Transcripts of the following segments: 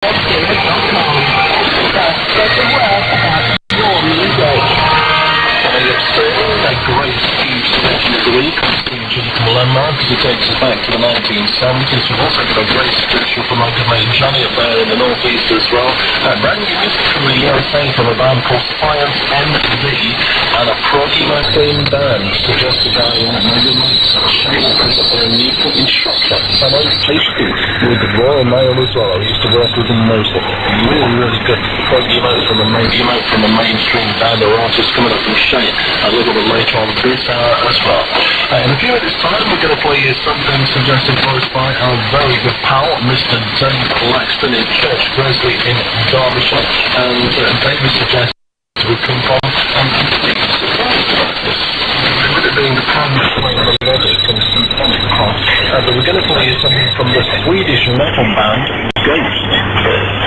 A great huge selection of the week geological landmark because it takes us back to the 1970s. We've also got a great selection from my good mate Johnny up there in the northeast as well. Brand new music from the USA from a band called Science NV and a Proggy Machine band suggested by my good mate Shane up there in Newport in Shropshire. And I placed it with the Royal Mail as well. I used to work with them most of it. Really good proggy note from a mainstream band or artist coming up from Shane a little bit later on this hour as well. In a few minutes time we're going to play you something suggested for us by our very good pal Mr. Dave Laxton in Church Gresley in Derbyshire, and David suggested we come from with it being the primary melodic and symphonic part, but we're going to play you something from the Swedish metal band Ghost.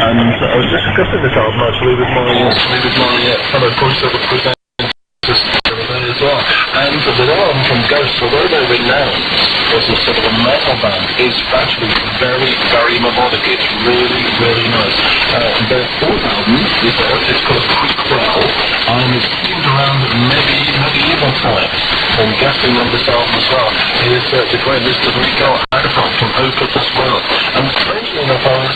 And I was just discussing this album actually with my fellow voiceover presenters as well. And the album from Ghost, although they're renowned as a sort of a metal band, is actually very, very melodic. It's really, really nice. Their fourth album is it's called Prequel, and it's themed around medieval times. I'm guessing on this album as well is the great Mr. Rico Adafon from Opeth as well. And strangely enough, I was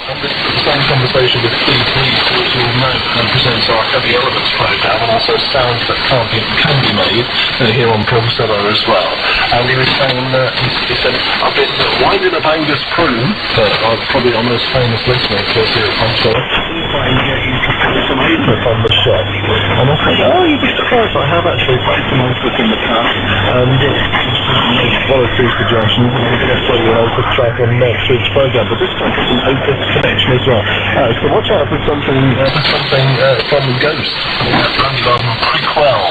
on this same conversation with Steve Reed, who as you all know presents our Heavy Elements program, and also sounds that can be made here on Progceller as well. And he was saying he said, I've been winding up Angus Prune, probably our most famous listener, of course, here at Progceller, trying to get you to play some Opeth on the show. And I said, oh, you'd be surprised, I have actually played some Opeth in the past, and one or two suggestions, and I'm going to play an Opeth track on next week's program, but this time it's an Opeth connection as well. So watch out for something from Ghost, brand new album Prequel,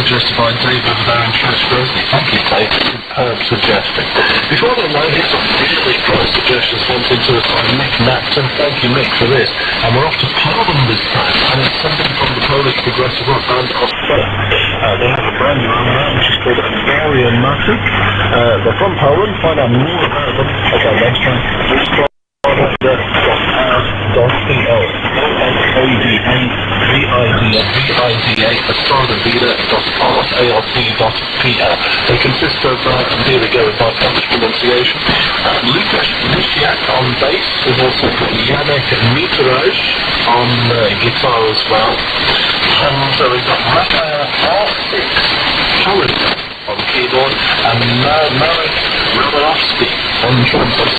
suggested by Dave over there in Church Gresley. Thank you, Dave. Superb suggesting. Before that, here's some really great suggestions sent into us by Mick Napton. Thank you, Mick, for this. And we're off to Poland this time, and it's something from the Polish progressive rock band Osfera. They have a brand new album out, which is called Varia Matic. They're from Poland. Find out more about them at our website, AStradavida.pl. They consist of, here we go with my Polish pronunciation, Lukasz Misiak on bass. We've also got Janek Mitraj on guitar as well. And so we've got Rafael R6 on keyboard and Marek Romanowski on trumpet.